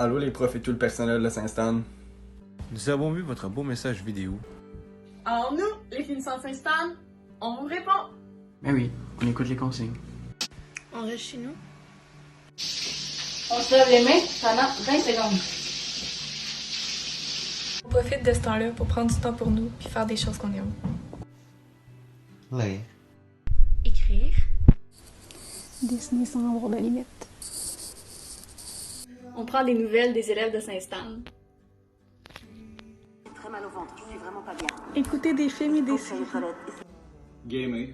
Allô les profs et tout le personnel de Saint-Stan. Nous avons vu votre beau message vidéo. Alors nous, les finissants Saint-Stan, on vous répond. Ben oui, on écoute les consignes. On reste chez nous. On se lave les mains pendant 20 secondes. On profite de ce temps-là pour prendre du temps pour nous puis faire des choses qu'on aime. Lire. Écrire. Dessiner sans avoir de limite. On prend des nouvelles des élèves de Saint-Stan. J'ai très mal au ventre, je suis vraiment pas bien. Écouter des films et des séries. Gamer.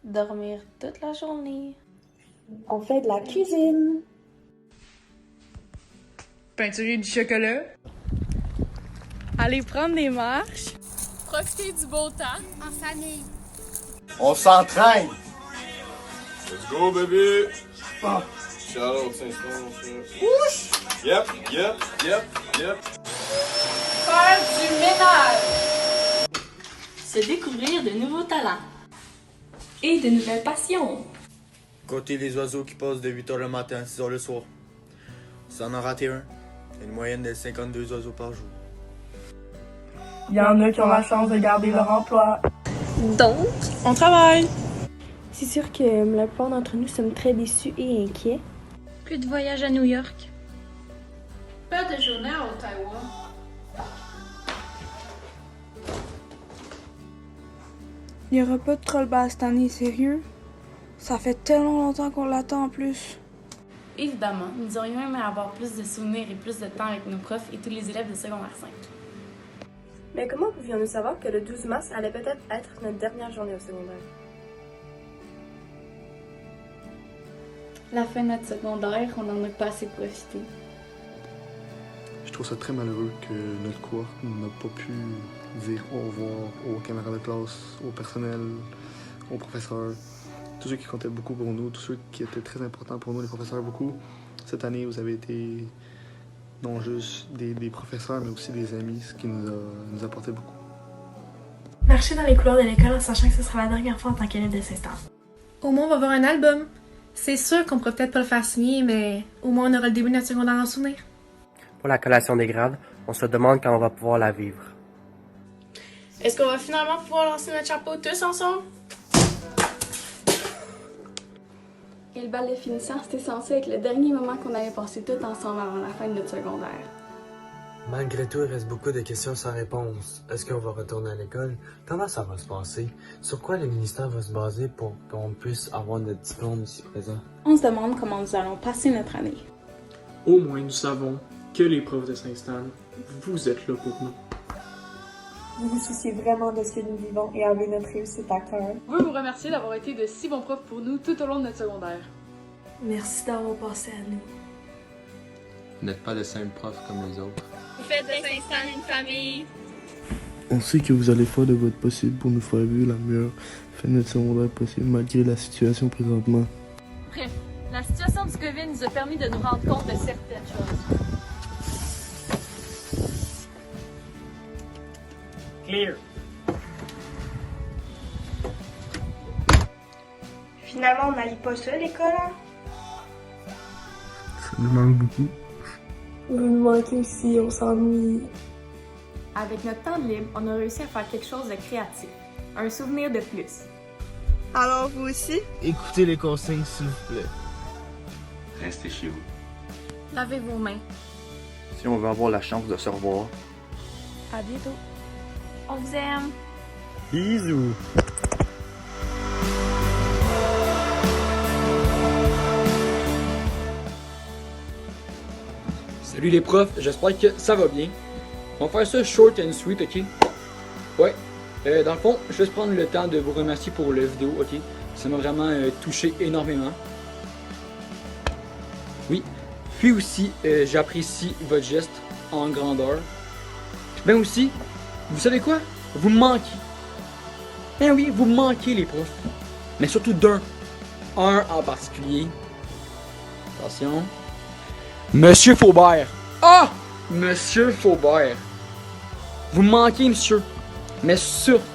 Dormir toute la journée. On fait de la cuisine. Peinturer du chocolat. Aller prendre des marches. Profiter du beau temps. En famille. On s'entraîne! Let's go, baby! Shout out Saint-Stan. Whoosh! Yep. Faire du ménage. Se découvrir de nouveaux talents. Et de nouvelles passions. Compter les oiseaux qui passent de 8h le matin à 6h le soir. Ça en a raté un. Une moyenne de 52 oiseaux par jour. Il y en a qui ont la chance de garder leur emploi. Donc, on travaille. C'est sûr que la plupart d'entre nous sommes très déçus et inquiets. Plus de voyages à New York. Pas de journée à Ottawa. Il n'y aura pas de trollball cette année, sérieux? Ça fait tellement longtemps qu'on l'attend en plus. Évidemment, nous aurions aimé avoir plus de souvenirs et plus de temps avec nos profs et tous les élèves de secondaire 5. Mais comment pouvions-nous savoir que le 12 mars allait peut-être être notre dernière journée au secondaire? La fin de notre secondaire, on n'en a pas assez profité. Je trouve ça très malheureux que notre cohorte n'a pas pu dire au revoir aux camarades de classe, au personnel, aux professeurs, tous ceux qui comptaient beaucoup pour nous, tous ceux qui étaient très importants pour nous, les professeurs beaucoup. Cette année, vous avez été non juste des professeurs, mais aussi des amis, ce qui nous apportait beaucoup. Marcher dans les couloirs de l'école en sachant que ce sera la dernière fois en tant qu'élève de Saint-Stan. Au moins, on va avoir un album. C'est sûr qu'on pourra peut-être pas le faire signer, mais au moins on aura le début de notre secondaire en souvenir. Pour la collation des grades, on se demande quand on va pouvoir la vivre. Est-ce qu'on va finalement pouvoir lancer notre chapeau tous ensemble? Et le bal de finissant, c'était censé être le dernier moment qu'on allait passer tout ensemble avant la fin de notre secondaire. Malgré tout, il reste beaucoup de questions sans réponse. Est-ce qu'on va retourner à l'école? Comment ça va se passer? Sur quoi le ministère va se baser pour qu'on puisse avoir notre diplôme ici présent? On se demande comment nous allons passer notre année. Au moins, nous savons que les profs de Saint-Stan, vous êtes là pour nous. Vous vous souciez vraiment de ce que nous vivons et avez notre réussite à cœur. Je veux vous remercier d'avoir été de si bons profs pour nous tout au long de notre secondaire. Merci d'avoir passé à nous. Vous n'êtes pas de simples profs comme les autres. Vous faites de Saint-Stan une famille. On sait que vous allez faire de votre possible pour nous faire vivre la meilleure fin de notre secondaire possible, malgré la situation présentement. Bref, la situation du COVID nous a permis de nous rendre compte de certaines choses. Clear. Finalement, on n'allait pas ça à l'école, hein? Ça nous manque beaucoup. Vous nous manquez aussi, on s'ennuie. Avec notre temps de libre, on a réussi à faire quelque chose de créatif. Un souvenir de plus. Alors vous aussi? Écoutez les consignes, s'il vous plaît. Restez chez vous. Lavez vos mains. Si on veut avoir la chance de se revoir. À bientôt. On vous aime. Bisous! Salut les profs, j'espère que ça va bien. On va faire ça short and sweet, ok? Ouais. Dans le fond, je vais juste prendre le temps de vous remercier pour la vidéo, ok? Ça m'a vraiment touché énormément. Oui. Puis aussi, j'apprécie votre geste en grandeur. Ben aussi, vous savez quoi? Vous me manquez. Ben oui, vous me manquez les profs. Mais surtout d'un. Un en particulier. Attention. Monsieur Faubert. Ah! Monsieur Faubert. Vous me manquez, monsieur. Mais surtout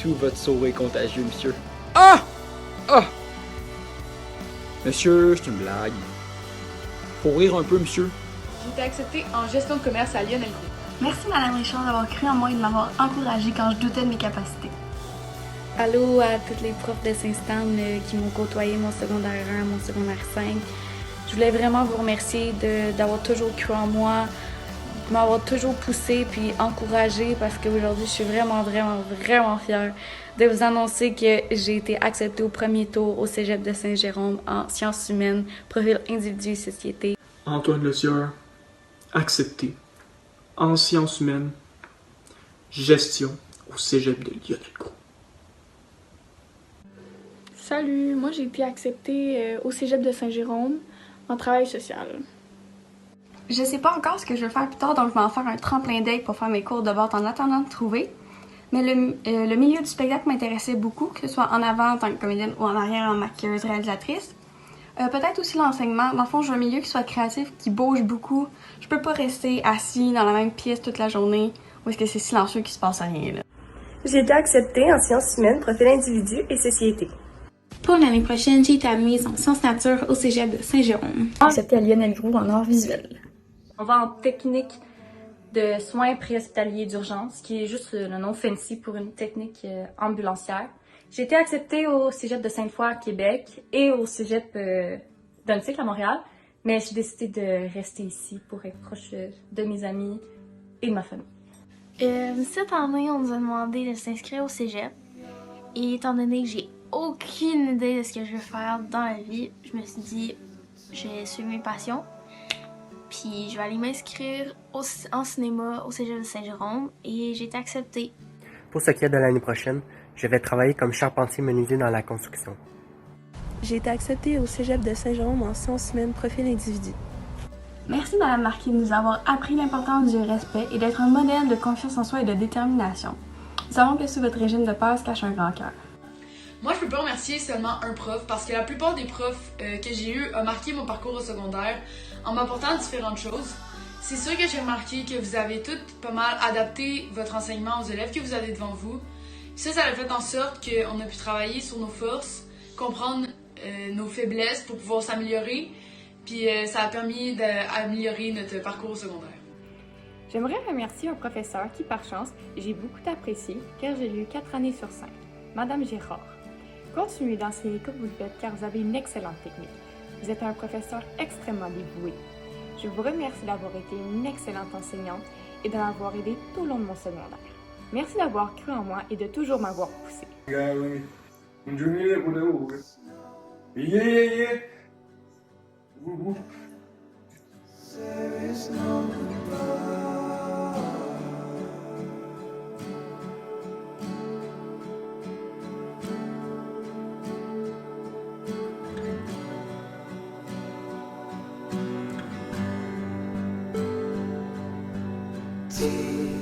votre sourire contagieux, monsieur. Ah! Ah! Monsieur, c'est une blague. Pour rire un peu, monsieur. J'ai été acceptée en gestion de commerce à Lionel Gros. Merci Madame Richard d'avoir cru en moi et de m'avoir encouragée quand je doutais de mes capacités. Allô à tous les profs de Saint-Stan qui m'ont côtoyé mon secondaire 1, mon secondaire 5. Je voulais vraiment vous remercier d'avoir toujours cru en moi, de m'avoir toujours poussée puis encouragée parce qu'aujourd'hui, je suis vraiment fière de vous annoncer que j'ai été acceptée au premier tour au Cégep de Saint-Jérôme en sciences humaines, profil individu et société. Antoine Lecieur, accepté. En sciences humaines, gestion au Cégep de Lionel Gros. Salut, moi j'ai été acceptée au Cégep de Saint-Jérôme en travail social. Je sais pas encore ce que je veux faire plus tard, donc je vais en faire un tremplin d'aide pour faire mes cours de bord en attendant de trouver. Mais le milieu du spectacle m'intéressait beaucoup, que ce soit en avant en tant que comédienne ou en arrière en maquilleuse réalisatrice. Peut-être aussi l'enseignement. Dans le fond, je veux un milieu qui soit créatif, qui bouge beaucoup. Je peux pas rester assis dans la même pièce toute la journée où est-ce que c'est silencieux qui se passe rien, là. J'ai été acceptée en sciences humaines, profil individu et société. Pour l'année prochaine, j'ai été admise en sciences nature au Cégep de Saint-Jérôme. Acceptée à Lionel Gros en art visuel. On va en technique de soins préhospitaliers d'urgence, qui est juste le nom fancy pour une technique ambulancière. J'ai été acceptée au Cégep de Sainte-Foy à Québec et au Cégep d'Uncycle à Montréal, mais j'ai décidé de rester ici pour être proche de mes amis et de ma famille. Cette année, on nous a demandé de s'inscrire au Cégep. Et étant donné que j'ai aucune idée de ce que je veux faire dans la vie, je me suis dit, je vais suivre mes passions. Puis je vais aller m'inscrire en cinéma au Cégep de Saint-Jérôme et j'ai été acceptée. Pour ce qui est de l'année prochaine, je vais travailler comme charpentier menuisier dans la construction. J'ai été acceptée au Cégep de Saint-Jérôme en sciences humaines, profil individu. Merci Madame Marquis de nous avoir appris l'importance du respect et d'être un modèle de confiance en soi et de détermination. Nous savons que sous votre régime de peur se cache un grand cœur. Moi, je peux pas remercier seulement un prof parce que la plupart des profs que j'ai eus ont marqué mon parcours au secondaire en m'apportant différentes choses. C'est sûr que j'ai remarqué que vous avez toutes pas mal adapté votre enseignement aux élèves que vous avez devant vous. Ça a fait en sorte qu'on a pu travailler sur nos forces, comprendre nos faiblesses pour pouvoir s'améliorer. Puis ça a permis d'améliorer notre parcours au secondaire. J'aimerais remercier un professeur qui, par chance, j'ai beaucoup apprécié car j'ai eu 4 années sur 5, Madame Gérard. Continuez d'enseigner comme vous le faites car vous avez une excellente technique. Vous êtes un professeur extrêmement dévoué. Je vous remercie d'avoir été une excellente enseignante et de m'avoir aidé tout au long de mon secondaire. Merci d'avoir cru en moi et de toujours m'avoir poussé. See